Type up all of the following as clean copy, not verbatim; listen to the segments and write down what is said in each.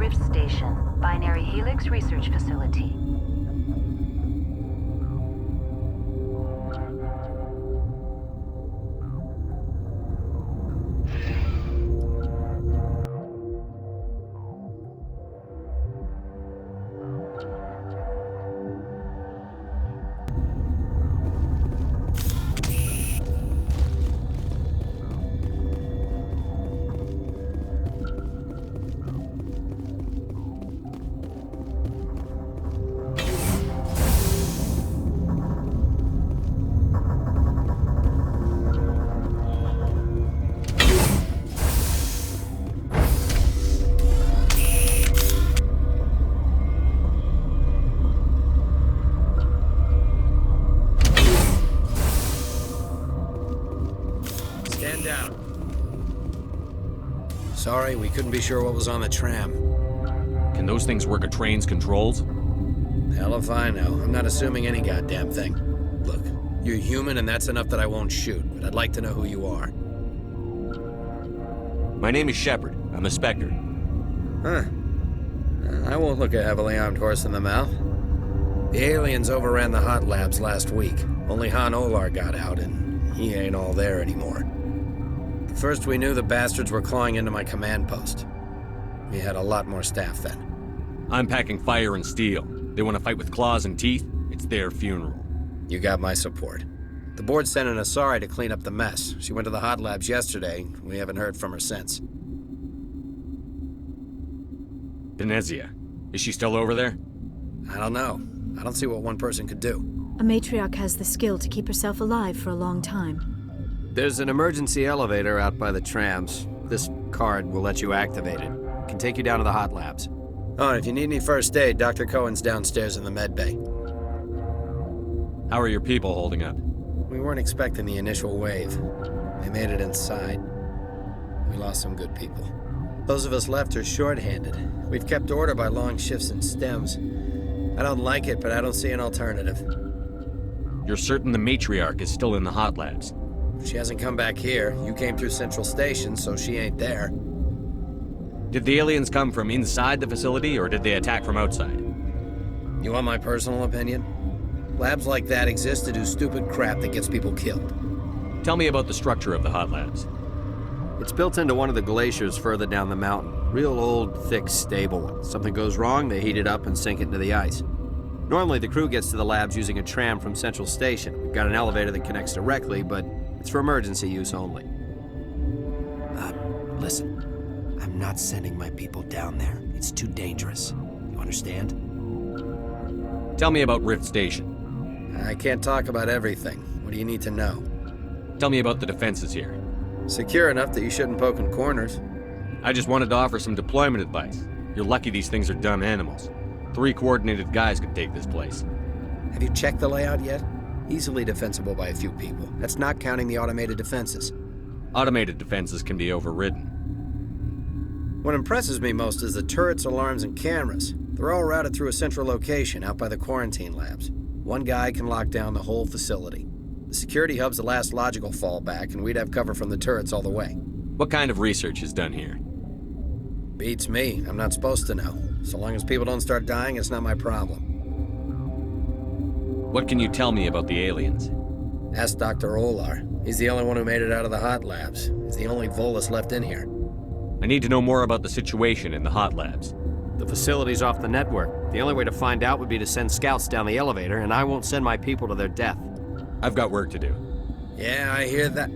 Rift Station, Binary Helix Research Facility. Stand down. Sorry, we couldn't be sure what was on the tram. Can those things work a train's controls? Hell if I know. I'm not assuming any goddamn thing. Look, you're human and that's enough that I won't shoot, but I'd like to know who you are. My name is Shepard. I'm a Spectre. Huh. I won't look a heavily armed horse in the mouth. The aliens overran the hot labs last week. Only Han Olar got out, and he ain't all there anymore. The first we knew, the bastards were clawing into my command post. We had a lot more staff then. I'm packing fire and steel. They want to fight with claws and teeth? It's their funeral. You got my support. The board sent an Asari to clean up the mess. She went to the hot labs yesterday. We haven't heard from her since. Venezia. Is she still over there? I don't know. I don't see what one person could do. A matriarch has the skill to keep herself alive for a long time. There's an emergency elevator out by the trams. This card will let you activate it. Can take you down to the hot labs. Oh, and if you need any first aid, Dr. Cohen's downstairs in the med bay. How are your people holding up? We weren't expecting the initial wave. They made it inside. We lost some good people. Those of us left are short-handed. We've kept order by long shifts and stems. I don't like it, but I don't see an alternative. You're certain the matriarch is still in the hot labs? She hasn't come back here. You came through Central Station, so she ain't there. Did the aliens come from inside the facility, or did they attack from outside? You want my personal opinion? Labs like that exist to do stupid crap that gets people killed. Tell me about the structure of the hot labs. It's built into one of the glaciers further down the mountain. Real old, thick, stable one. Something goes wrong, they heat it up and sink it into the ice. Normally, the crew gets to the labs using a tram from Central Station. We've got an elevator that connects directly, but it's for emergency use only. Listen. I'm not sending my people down there. It's too dangerous. You understand? Tell me about Rift Station. I can't talk about everything. What do you need to know? Tell me about the defenses here. Secure enough that you shouldn't poke in corners. I just wanted to offer some deployment advice. You're lucky these things are dumb animals. 3 coordinated guys could take this place. Have you checked the layout yet? Easily defensible by a few people. That's not counting the automated defenses. Automated defenses can be overridden. What impresses me most is the turrets, alarms, and cameras. They're all routed through a central location out by the quarantine labs. One guy can lock down the whole facility. The security hub's the last logical fallback, and we'd have cover from the turrets all the way. What kind of research is done here? Beats me. I'm not supposed to know. So long as people don't start dying, it's not my problem. What can you tell me about the aliens? Ask Dr. Olar. He's the only one who made it out of the hot labs. He's the only Volus left in here. I need to know more about the situation in the hot labs. The facility's off the network. The only way to find out would be to send scouts down the elevator, and I won't send my people to their death. I've got work to do. Yeah, I hear that.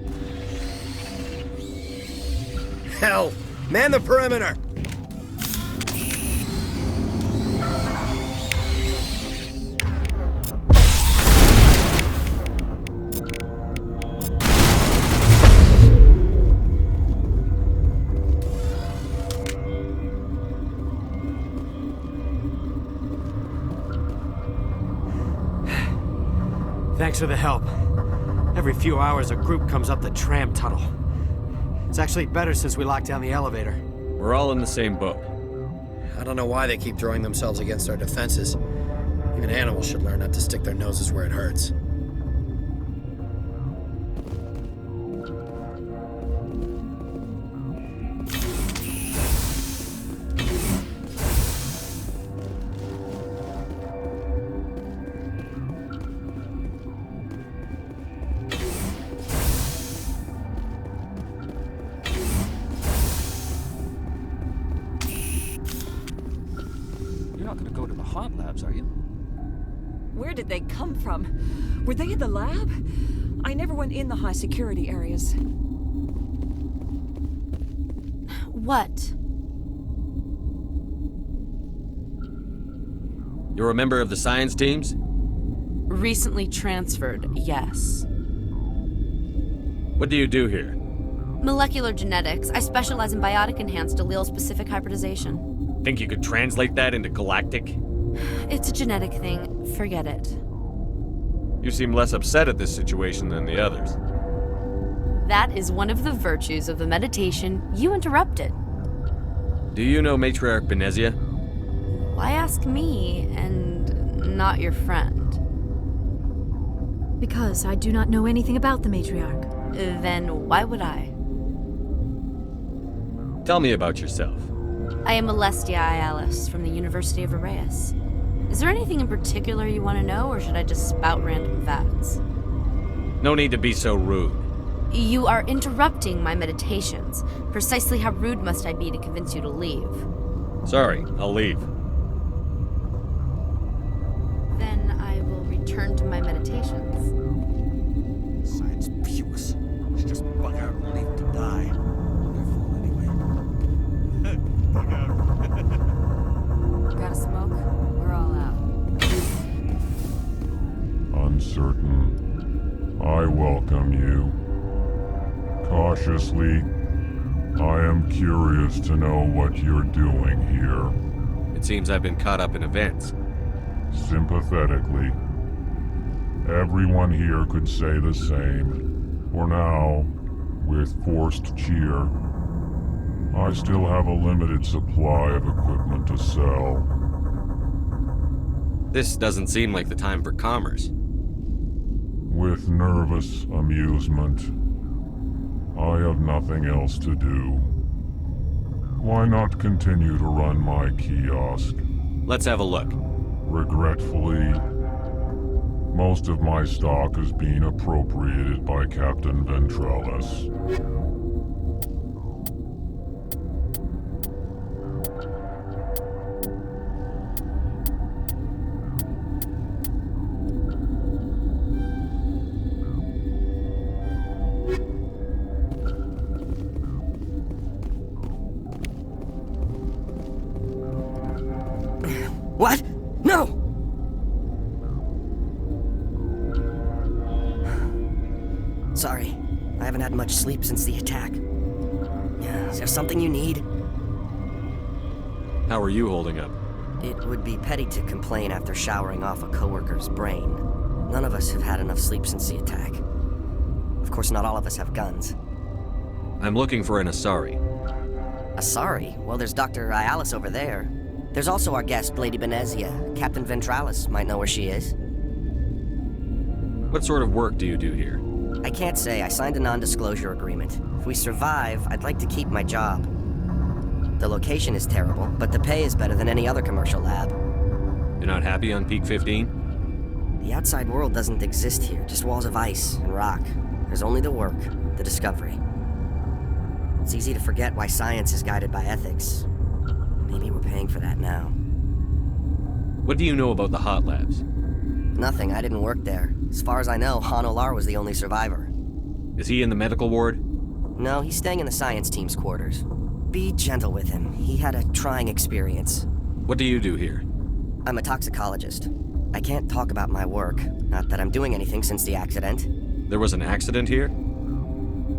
Hell! Man the perimeter! Thanks for the help. Every few hours, a group comes up the tram tunnel. It's actually better since we locked down the elevator. We're all in the same boat. I don't know why they keep throwing themselves against our defenses. Even animals should learn not to stick their noses where it hurts. hot labs, are you? Where did they come from? Were they in the lab? I never went in the high security areas. What? You're a member of the science teams? Recently transferred, yes. What do you do here? Molecular genetics. I specialize in biotic-enhanced allele-specific hybridization. Think you could translate that into galactic? It's a genetic thing. Forget it. You seem less upset at this situation than the others. That is one of the virtues of the meditation you interrupted. Do you know Matriarch Benezia? Why ask me and not your friend? Because I do not know anything about the matriarch. Then why would I? Tell me about yourself. I am Alestia Ialis from the University of Arraeus. Is there anything in particular you want to know, or should I just spout random facts? No need to be so rude. You are interrupting my meditations. Precisely how rude must I be to convince you to leave? Sorry, I'll leave. Then I will return to my meditations. Science puce. Should just bug out and leave to die. Wonderful, anyway. Bug out. Gotta smoke? We're all out. Uncertain. I welcome you. Cautiously, I am curious to know what you're doing here. It seems I've been caught up in events. Sympathetically. Everyone here could say the same. For now, with forced cheer, I still have a limited supply of equipment to sell. This doesn't seem like the time for commerce. With nervous amusement, I have nothing else to do. Why not continue to run my kiosk? Let's have a look. Regretfully, most of my stock is being appropriated by Captain Ventrellis. What? No! Sorry, I haven't had much sleep since the attack. Yeah, is there something you need? How are you holding up? It would be petty to complain after showering off a coworker's brain. None of us have had enough sleep since the attack. Of course, not all of us have guns. I'm looking for an Asari. Asari? Well, there's Dr. Ialis over there. There's also our guest, Lady Benezia. Captain Ventralis might know where she is. What sort of work do you do here? I can't say. I signed a non-disclosure agreement. If we survive, I'd like to keep my job. The location is terrible, but the pay is better than any other commercial lab. You're not happy on Peak 15? The outside world doesn't exist here, just walls of ice and rock. There's only the work, the discovery. It's easy to forget why science is guided by ethics. Maybe we're paying for that now. What do you know about the hot labs? Nothing, I didn't work there. As far as I know, Han Olar was the only survivor. Is he in the medical ward? No, he's staying in the science team's quarters. Be gentle with him. He had a trying experience. What do you do here? I'm a toxicologist. I can't talk about my work. Not that I'm doing anything since the accident. There was an accident here?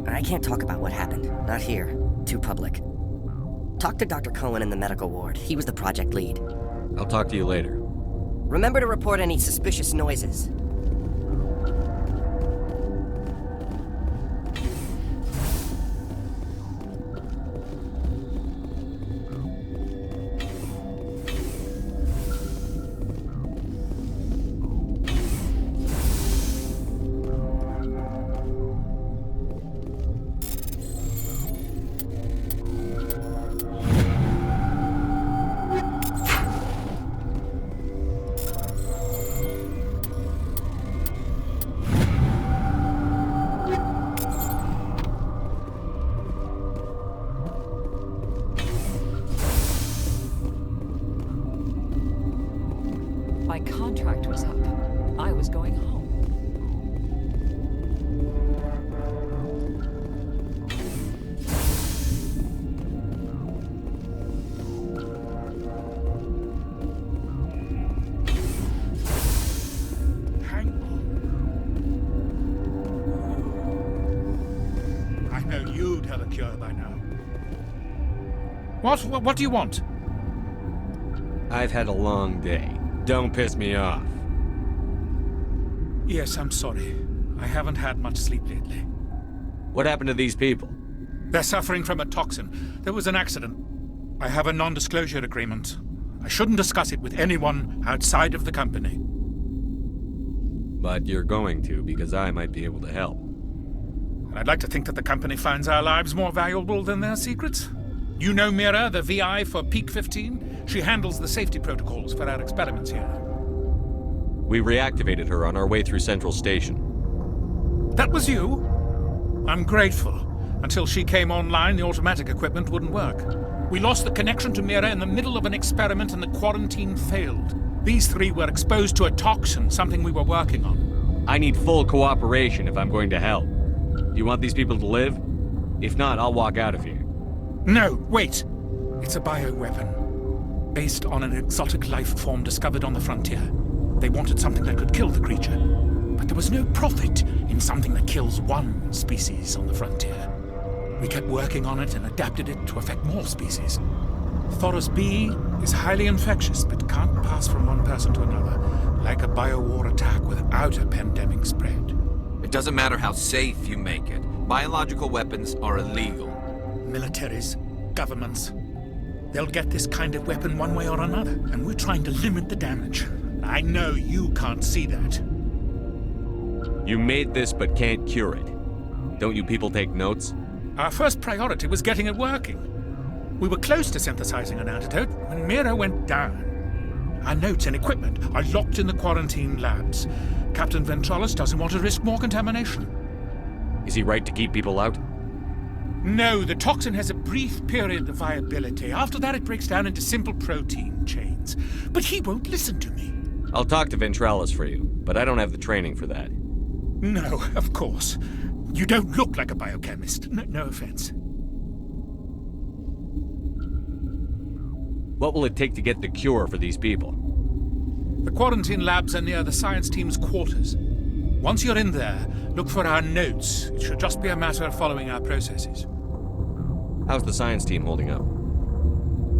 I can't talk about what happened. Not here. Too public. Talk to Dr. Cohen in the medical ward. He was the project lead. I'll talk to you later. Remember to report any suspicious noises. contract was up. I was going home. Hang on. I know you'd have a cure by now. What do you want? I've had a long day. Don't piss me off. Yes, I'm sorry. I haven't had much sleep lately. What happened to these people? They're suffering from a toxin. There was an accident. I have a non-disclosure agreement. I shouldn't discuss it with anyone outside of the company. But you're going to, because I might be able to help. And I'd like to think that the company finds our lives more valuable than their secrets. You know Mira, the VI for Peak 15? She handles the safety protocols for our experiments here. We reactivated her on our way through Central Station. That was you? I'm grateful. Until she came online, the automatic equipment wouldn't work. We lost the connection to Mira in the middle of an experiment and the quarantine failed. These three were exposed to a toxin, something we were working on. I need full cooperation if I'm going to help. Do you want these people to live? If not, I'll walk out of here. No, wait. It's a bioweapon, based on an exotic life form discovered on the frontier. They wanted something that could kill the creature, but there was no profit in something that kills one species on the frontier. We kept working on it and adapted it to affect more species. Thoros B is highly infectious, but can't pass from one person to another, like a biowar attack without a pandemic spread. It doesn't matter how safe you make it. Biological weapons are illegal. Militaries, governments, they'll get this kind of weapon one way or another, and we're trying to limit the damage. I know you can't see that. You made this but can't cure it. Don't you people take notes? Our first priority was getting it working. We were close to synthesizing an antidote when Mira went down. Our notes and equipment are locked in the quarantine labs. Captain Ventralis doesn't want to risk more contamination. Is he right to keep people out? No, the toxin has a brief period of viability. After that, it breaks down into simple protein chains. But he won't listen to me. I'll talk to Ventralis for you, but I don't have the training for that. No, of course. You don't look like a biochemist. No offense. What will it take to get the cure for these people? The quarantine labs are near the science team's quarters. Once you're in there, look for our notes. It should just be a matter of following our processes. How's the science team holding up?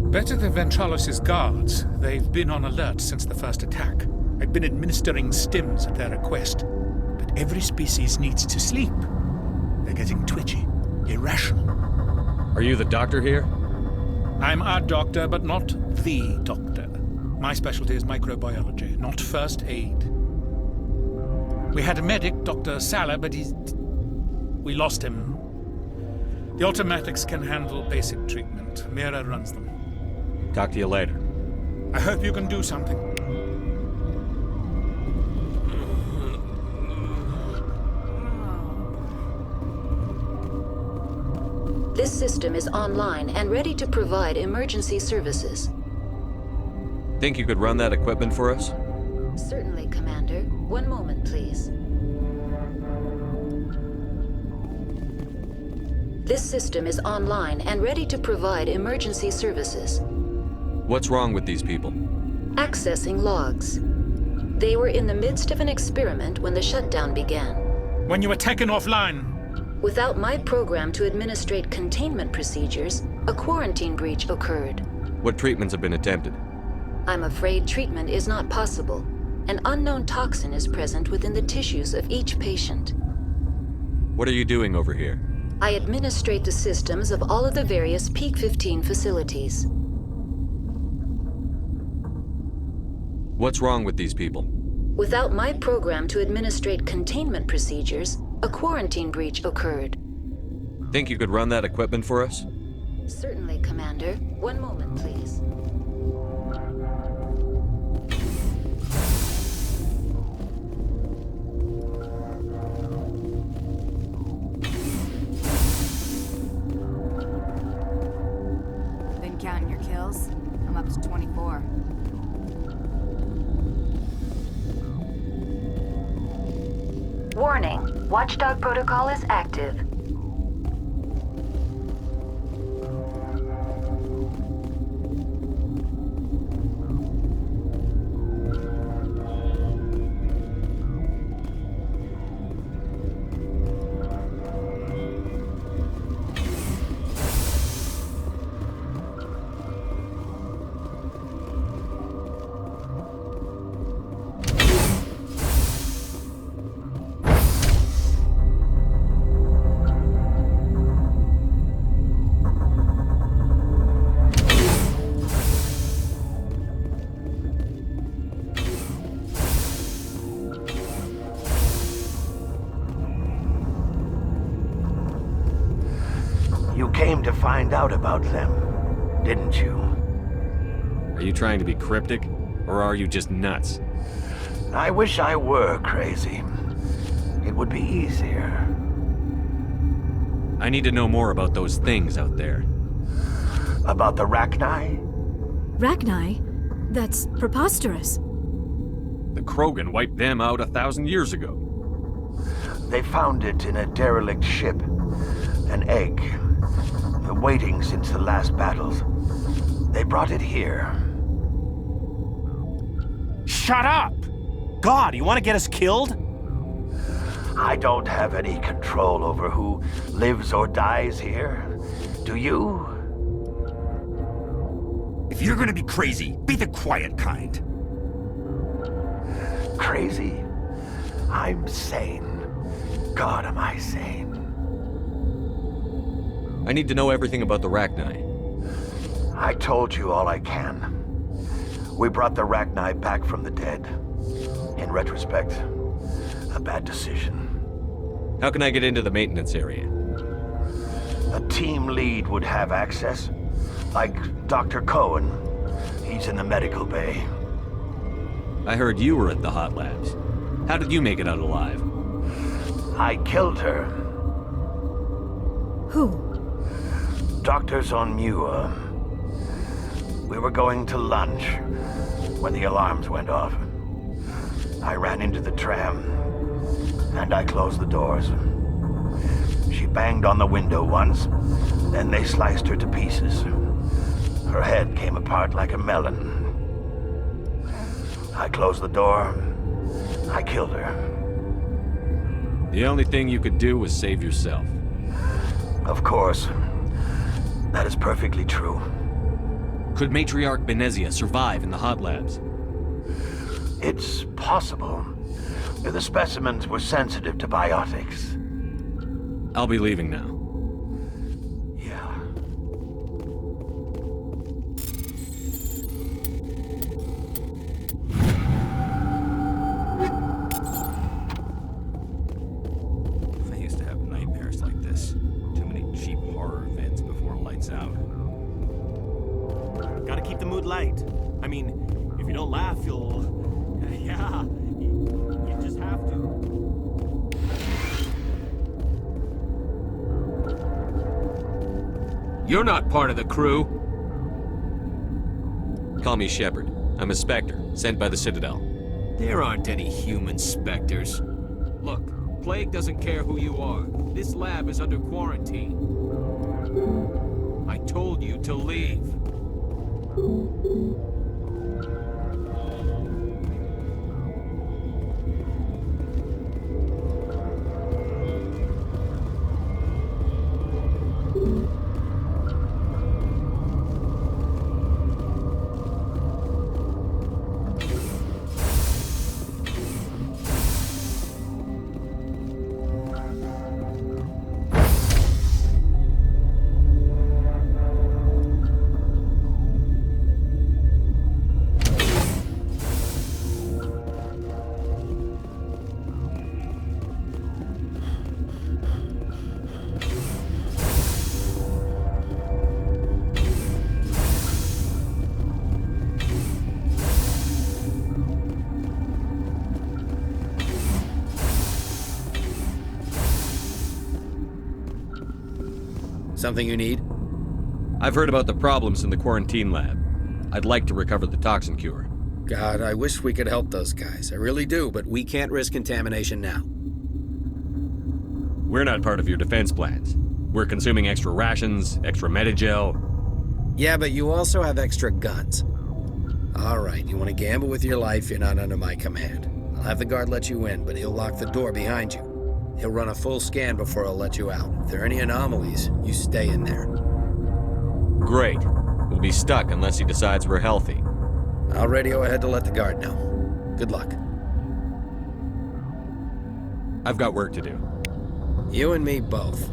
Better than Ventralis' guards. They've been on alert since the first attack. I've been administering stims at their request. But every species needs to sleep. They're getting twitchy, irrational. Are you the doctor here? I'm our doctor, but not the doctor. My specialty is microbiology, not first aid. We had a medic, Dr. Salah, but we lost him. The automatics can handle basic treatment. Mira runs them. Talk to you later. I hope you can do something. This system is online and ready to provide emergency services. Think you could run that equipment for us? Certainly, Commander. One moment, please. This system is online and ready to provide emergency services. What's wrong with these people? Accessing logs. They were in the midst of an experiment when the shutdown began. When you were taken offline. Without my program to administrate containment procedures, a quarantine breach occurred. What treatments have been attempted? I'm afraid treatment is not possible. An unknown toxin is present within the tissues of each patient. What are you doing over here? I administrate the systems of all of the various Peak 15 facilities. What's wrong with these people? Without my program to administrate containment procedures, a quarantine breach occurred. Think you could run that equipment for us? Certainly, Commander. One moment, please. Been counting your kills? I'm up to 24. Watchdog protocol is active. You came to find out about them, didn't you? Are you trying to be cryptic, or are you just nuts? I wish I were crazy. It would be easier. I need to know more about those things out there. About the Rachni? Rachni? That's preposterous. The Krogan wiped them out 1,000 years ago. They found it in a derelict ship. An egg. Waiting since the last battles. They brought it here. Shut up! God, you want to get us killed? I don't have any control over who lives or dies here. Do you? If you're gonna be crazy, be the quiet kind. Crazy? I'm sane. God, am I sane? I need to know everything about the Rachni. I told you all I can. We brought the Rachni back from the dead. In retrospect, a bad decision. How can I get into the maintenance area? A team lead would have access. Like Dr. Cohen. He's in the medical bay. I heard you were at the hot labs. How did you make it out alive? I killed her. Who? Doctors on Muir. We were going to lunch when the alarms went off. I ran into the tram, and I closed the doors. She banged on the window once, then they sliced her to pieces. Her head came apart like a melon. I closed the door. I killed her. The only thing you could do was save yourself. Of course. That is perfectly true. Could Matriarch Benezia survive in the hot labs? It's possible. The specimens were sensitive to biotics. I'll be leaving now. Yeah. I used to have nightmares like this. Too many cheap horror events before lights out. Gotta keep the mood light. I mean, if you don't laugh, you'll... Yeah, you just have to. You're not part of the crew. Call me Shepard. I'm a Spectre, sent by the Citadel. There aren't any human specters. Look, Plague doesn't care who you are. This lab is under quarantine. I told you to leave. Something you need? I've heard about the problems in the quarantine lab. I'd like to recover the toxin cure. God, I wish we could help those guys. I really do, but we can't risk contamination now. We're not part of your defense plans. We're consuming extra rations, extra Medigel. Yeah, but you also have extra guns. All right, you want to gamble with your life, you're not under my command. I'll have the guard let you in, but he'll lock the door behind you. He'll run a full scan before he'll let you out. If there are any anomalies, you stay in there. Great. We'll be stuck unless he decides we're healthy. I'll radio ahead to let the guard know. Good luck. I've got work to do. You and me both.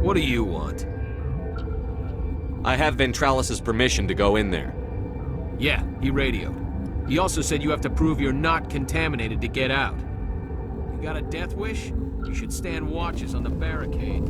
What do you want? I have Ventralis's permission to go in there. Yeah, he radioed. He also said you have to prove you're not contaminated to get out. You got a death wish? You should stand watches on the barricade.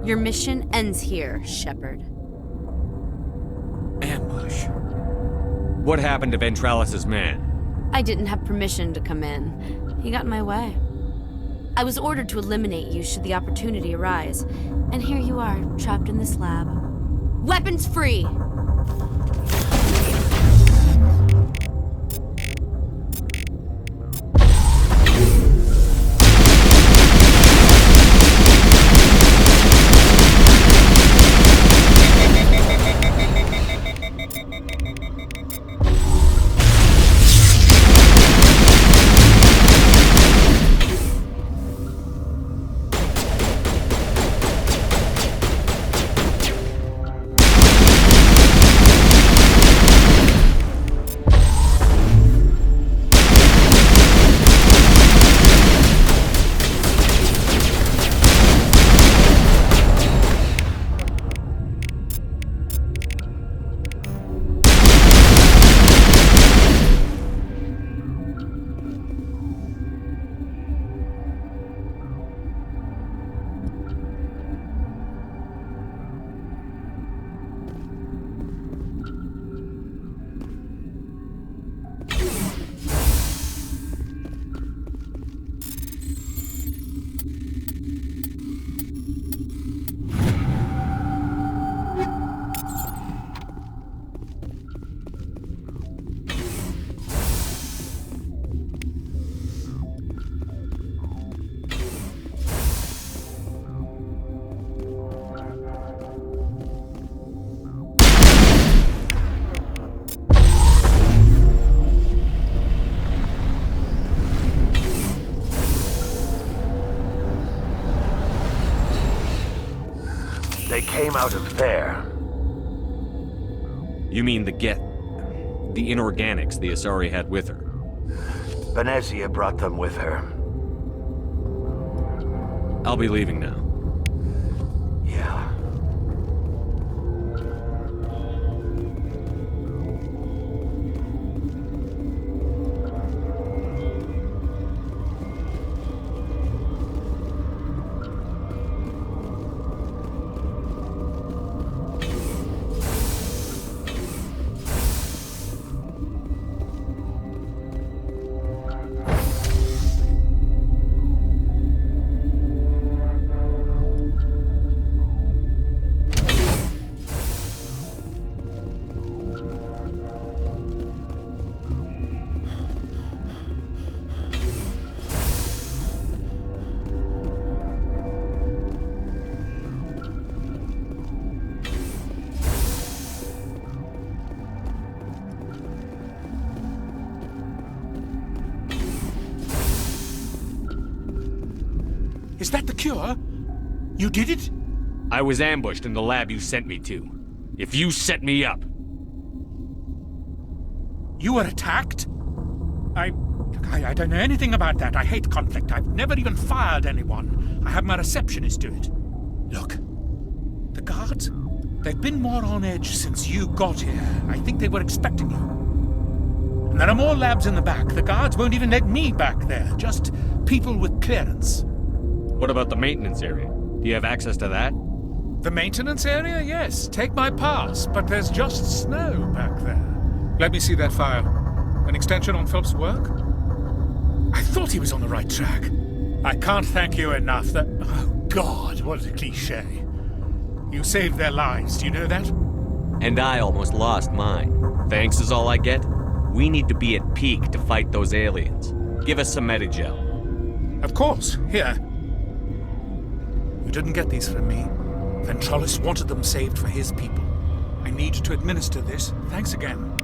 Your mission ends here, Shepard. Ambush. What happened to Ventralis's man? I didn't have permission to come in. He got in my way. I was ordered to eliminate you should the opportunity arise. And here you are, trapped in this lab. Weapons free! They came out of there. You mean the inorganics the Asari had with her? Venezia brought them with her. I'll be leaving now. Yeah. Is that the cure? You did it? I was ambushed in the lab you sent me to. If you set me up... You were attacked? I don't know anything about that. I hate conflict. I've never even fired anyone. I have my receptionist do it. Look, the guards, they've been more on edge since you got here. I think they were expecting you. And there are more labs in the back. The guards won't even let me back there. Just people with clearance. What about the maintenance area? Do you have access to that? The maintenance area? Yes. Take my pass. But there's just snow back there. Let me see that file. An extension on Phelps' work? I thought he was on the right track. I can't thank you enough that... Oh, God, what a cliché. You saved their lives, do you know that? And I almost lost mine. Thanks is all I get? We need to be at peak to fight those aliens. Give us some Medigel. Of course. Here. You didn't get these from me. Ventrolis wanted them saved for his people. I need to administer this. Thanks again.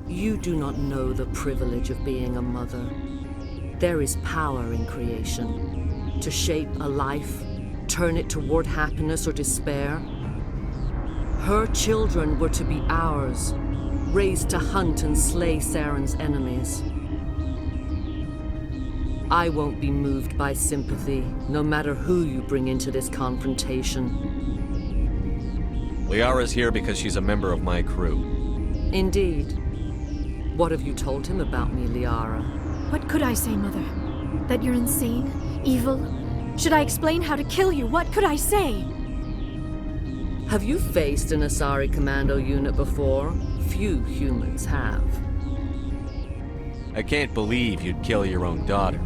You do not know the privilege of being a mother. There is power in creation. To shape a life, turn it toward happiness or despair. Her children were to be ours, raised to hunt and slay Saren's enemies. I won't be moved by sympathy, no matter who you bring into this confrontation. Liara's here because she's a member of my crew. Indeed. What have you told him about me, Liara? What could I say, Mother? That you're insane? Evil? Should I explain how to kill you? What could I say? Have you faced an Asari commando unit before? Few humans have. I can't believe you'd kill your own daughter.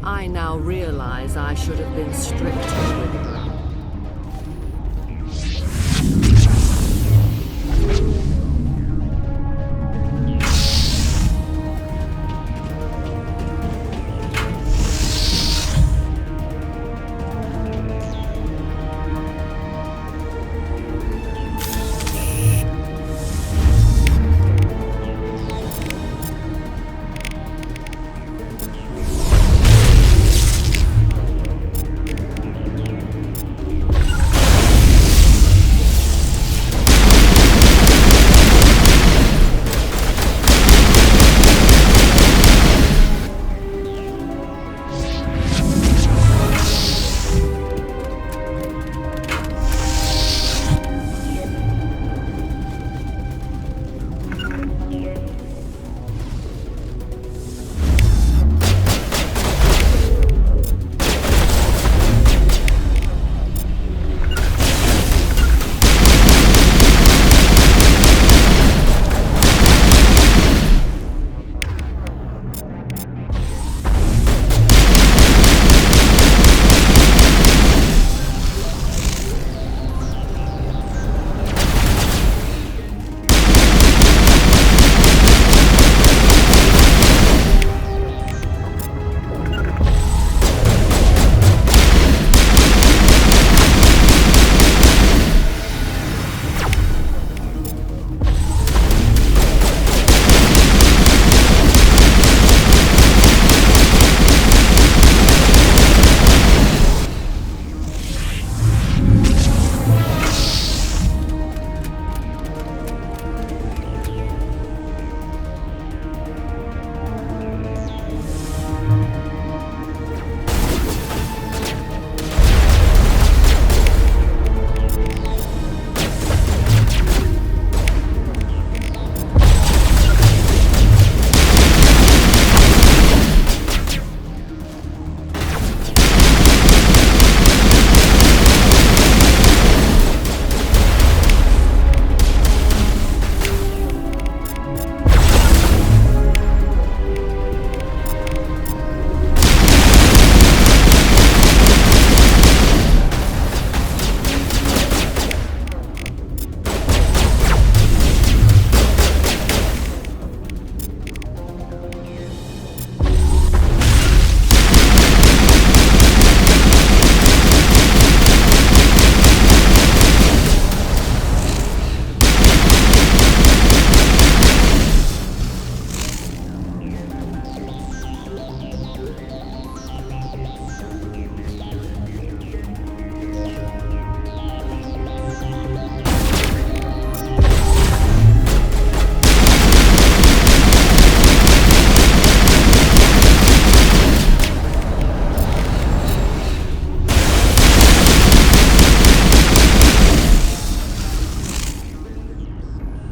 I now realize I should have been stricter with her.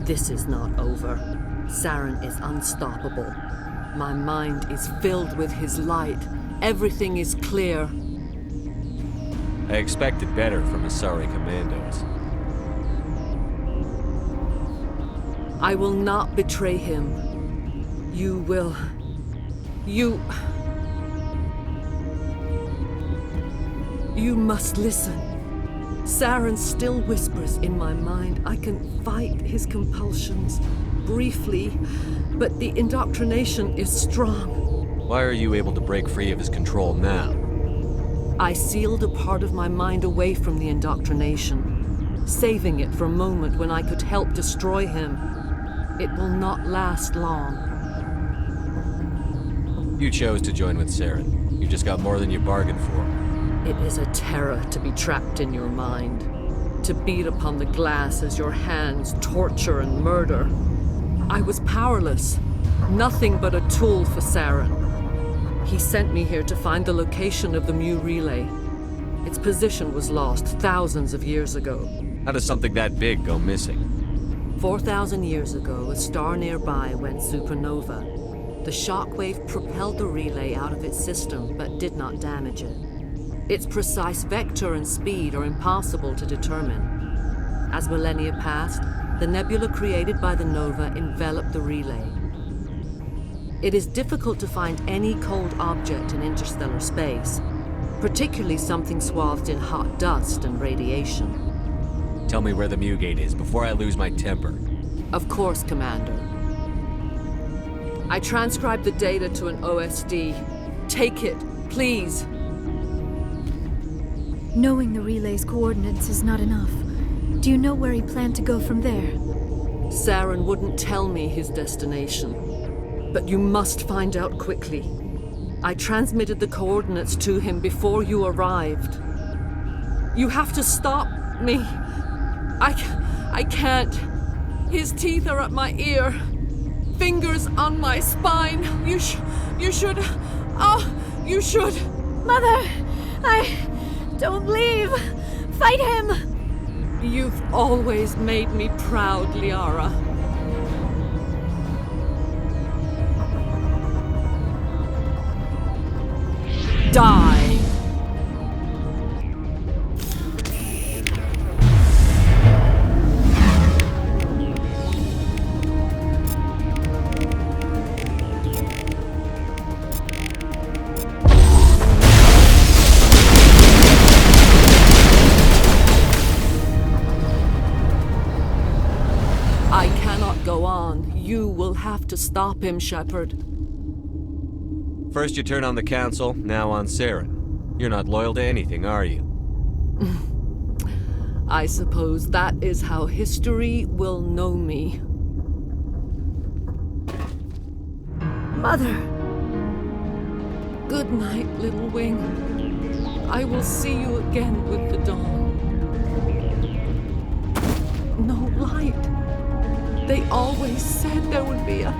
This is not over. Saren is unstoppable. My mind is filled with his light. Everything is clear. I expected better from Asari commandos. I will not betray him. You will... You must listen. Saren still whispers in my mind. I can fight his compulsions, briefly, but the indoctrination is strong. Why are you able to break free of his control now? I sealed a part of my mind away from the indoctrination, saving it for a moment when I could help destroy him. It will not last long. You chose to join with Saren. You just got more than you bargained for. It is a terror to be trapped in your mind, to beat upon the glass as your hands torture and murder. I was powerless, nothing but a tool for Saren. He sent me here to find the location of the Mu relay. Its position was lost thousands of years ago. How does something that big go missing? 4,000 years ago, a star nearby went supernova. The shockwave propelled the relay out of its system, but did not damage it. Its precise vector and speed are impossible to determine. As millennia passed, the nebula created by the nova enveloped the relay. It is difficult to find any cold object in interstellar space, particularly something swathed in hot dust and radiation. Tell me where the Mu gate is before I lose my temper. Of course, Commander. I transcribed the data to an OSD. Take it, please. Knowing the relay's coordinates is not enough. Do you know where he planned to go from there? Saren wouldn't tell me his destination. But you must find out quickly. I transmitted the coordinates to him before you arrived. You have to stop me. I can't. His teeth are at my ear. Fingers on my spine. You should. Oh, you should. Mother! Don't leave! Fight him! You've always made me proud, Liara. Die! I cannot go on. You will have to stop him, Shepard. First you turn on the Council, now on Saren. You're not loyal to anything, are you? I suppose that is how history will know me. Mother! Good night, Little Wing. I will see you again with the dawn. No light. They always said there would be a